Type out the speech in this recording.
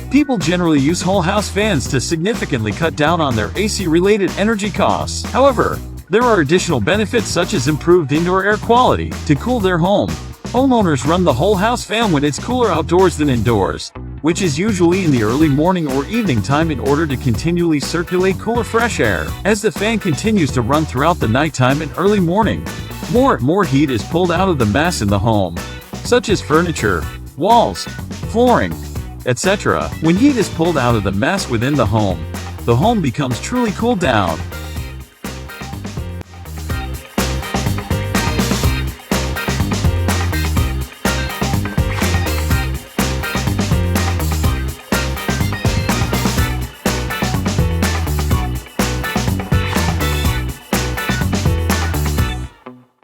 People generally use whole house fans to significantly cut down on their AC-related energy costs. However, there are additional benefits such as improved indoor air quality to cool their home. Homeowners run the whole house fan when it's cooler outdoors than indoors, which is usually in the early morning or evening time in order to continually circulate cooler fresh air. As the fan continues to run throughout the nighttime and early morning, more and more heat is pulled out of the mass in the home, such as furniture, walls, flooring, etc. When heat is pulled out of the mass within the home becomes truly cooled down.